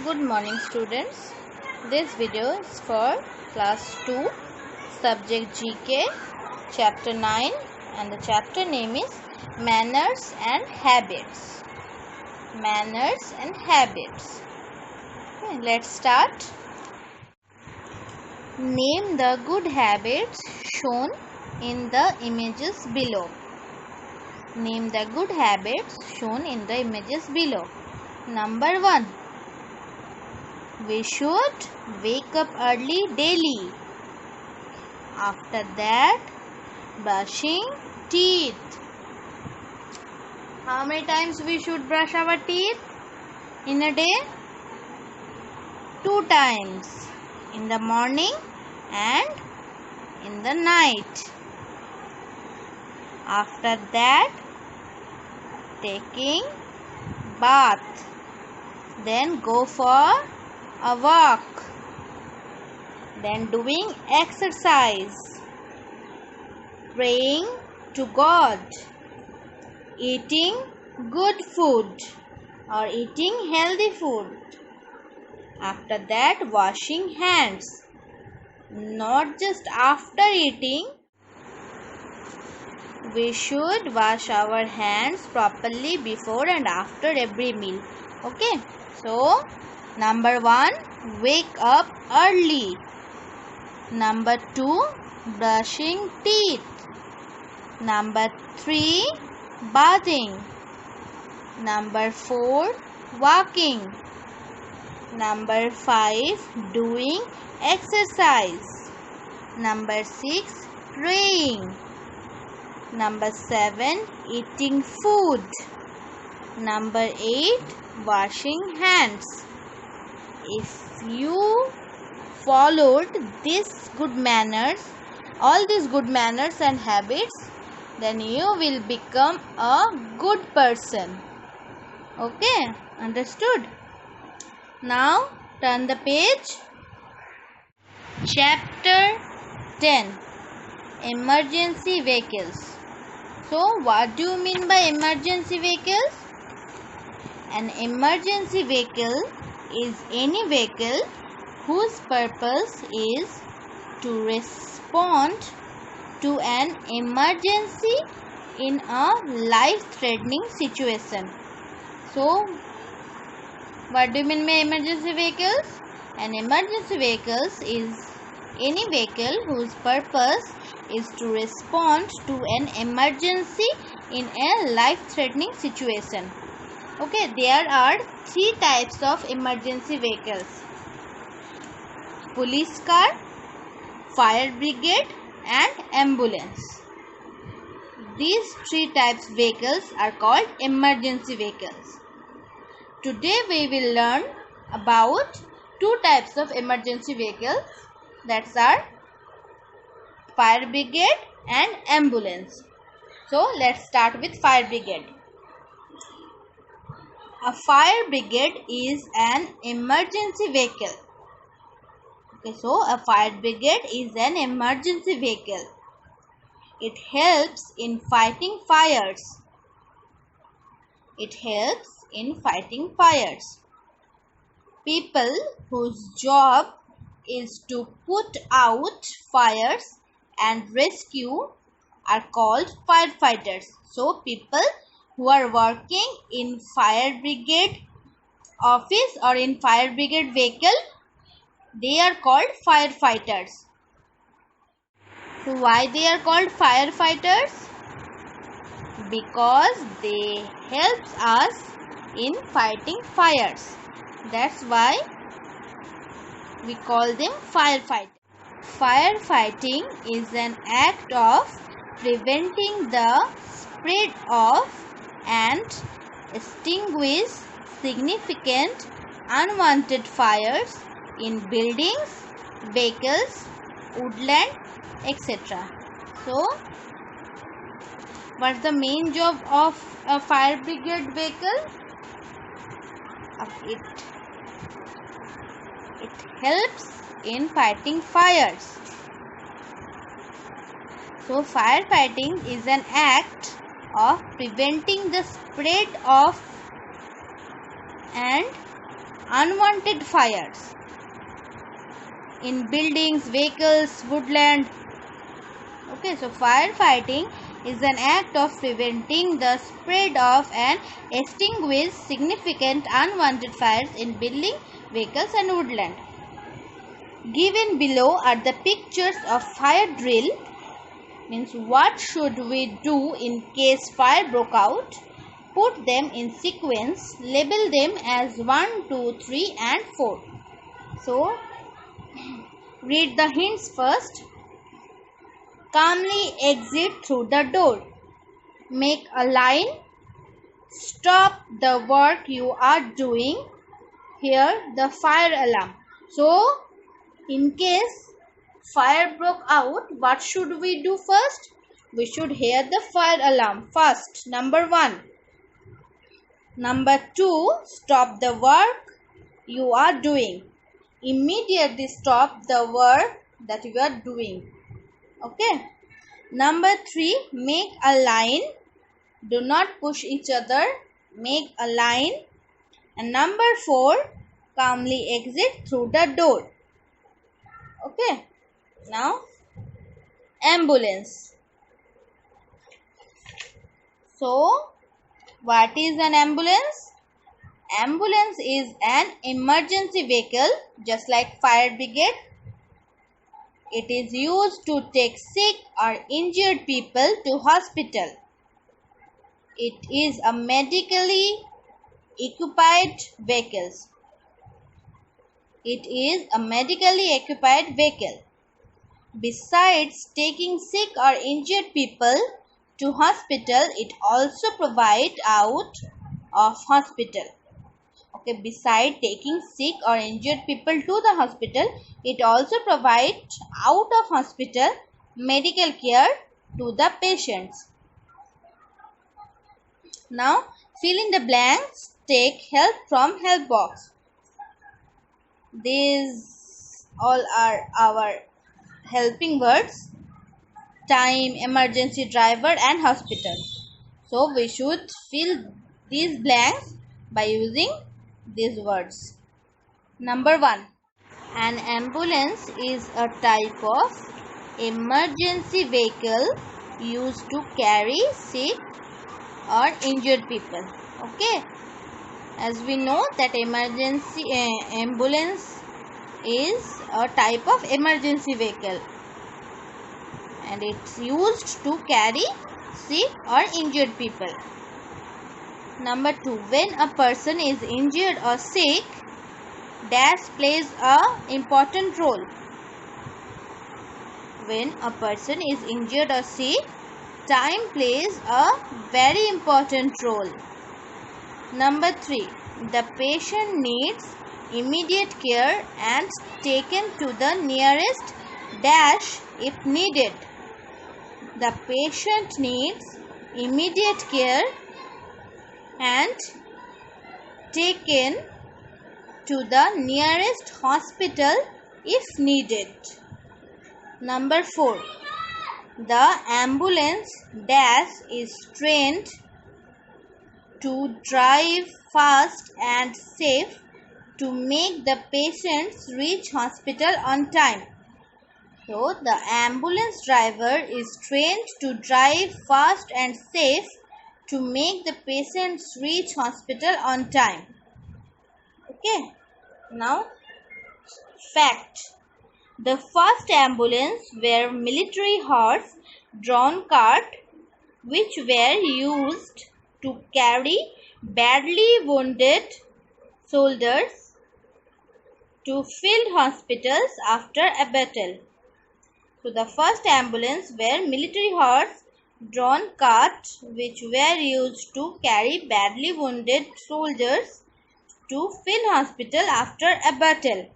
Good morning students. This video is for class 2 subject GK chapter 9 and the chapter name is Manners and Habits. Manners and Habits. Okay, let's start. Name the good habits shown in the images below. Name the good habits shown in the images below. Number 1. We should wake up early daily. After that, brushing teeth. How many times we should brush our teeth in a day? 2 times. In the morning and in the night. After that, taking bath. Then go for a walk, then doing exercise, praying to God, eating good food or eating healthy food. After that, washing hands, not just after eating. We should wash our hands properly before and after every meal. Okay, so Number 1, wake up early. Number 2, brushing teeth. Number 3, bathing. Number 4, walking. Number 5, doing exercise. Number 6, praying. Number 7, eating food. Number 8, washing hands. If you followed these good manners, all these good manners and habits, then you will become a good person. Okay, understood? Now turn the page. Chapter 10, Emergency Vehicles. So what do you mean by emergency vehicles? An emergency vehicle is any vehicle whose purpose is to respond to an emergency in a life-threatening situation. So, what do you mean by emergency vehicles? An emergency vehicle is any vehicle whose purpose is to respond to an emergency in a life-threatening situation. Okay, there are 3 types of emergency vehicles: police car, fire brigade and ambulance. These 3 types of vehicles are called emergency vehicles. Today we will learn about 2 types of emergency vehicles, that are fire brigade and ambulance. So let's start with fire brigade. A fire brigade is an emergency vehicle. Okay, so a fire brigade is an emergency vehicle. It helps in fighting fires. It helps in fighting fires. People whose job is to put out fires and rescue are called firefighters. So people who are working in fire brigade office or in fire brigade vehicle, they are called firefighters. So why they are called firefighters? Because they help us in fighting fires. That's why we call them firefighters. Firefighting is an act of preventing the spread of and extinguish significant unwanted fires in buildings, vehicles, woodland, etc. So, what's the main job of a fire brigade vehicle? It helps in fighting fires. So, firefighting is an act of preventing the spread of and unwanted fires in buildings, vehicles, woodland. Okay, so firefighting is an act of preventing the spread of and extinguish significant unwanted fires in building, vehicles and woodland. Given below are the pictures of fire drill. Means what should we do in case fire broke out? Put them in sequence, label them as 1, 2, 3 and 4. So, read the hints first. Calmly exit through the door. Make a line. Stop the work you are doing. Hear the fire alarm. So, in case fire broke out, what should we do first? We should hear the fire alarm first. Number 1. Number 2, stop the work you are doing. Immediately stop the work that you are doing. Okay. Number 3, make a line. Do not push each other. Make a line. And number 4, calmly exit through the door. Okay. Now, ambulance. So, what is an ambulance? Ambulance is an emergency vehicle just like fire brigade. It is used to take sick or injured people to hospital. It is a medically equipped vehicle. It is a medically equipped vehicle. Besides taking sick or injured people to hospital, it also provides out of hospital. Okay, besides taking sick or injured people to the hospital, it also provides out of hospital medical care to the patients. Now, fill in the blanks. Take help from help box. These all are our helping words: time, emergency, driver and hospital. So, we should fill these blanks by using these words. Number 1. An ambulance is a type of emergency vehicle used to carry sick or injured people. Okay. As we know that ambulance is a type of emergency vehicle and it's used to carry sick or injured people. Number 2. When a person is injured or sick, dash plays a important role. When a person is injured or sick, time plays a very important role. Number 3. The patient needs immediate care and taken to the nearest dash if needed. The patient needs immediate care and taken to the nearest hospital if needed. Number 4. The ambulance dash is trained to drive fast and safe to make the patients reach hospital on time. So, the ambulance driver is trained to drive fast and safe to make the patients reach hospital on time. Okay. Now, fact. The first ambulance were military horse-drawn cart which were used to carry badly wounded soldiers to field hospitals after a battle. So, the first ambulance were military horse-drawn cart which were used to carry badly wounded soldiers to field hospital after a battle.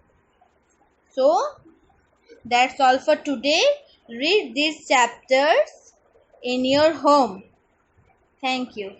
So, that's all for today. Read these chapters in your home. Thank you.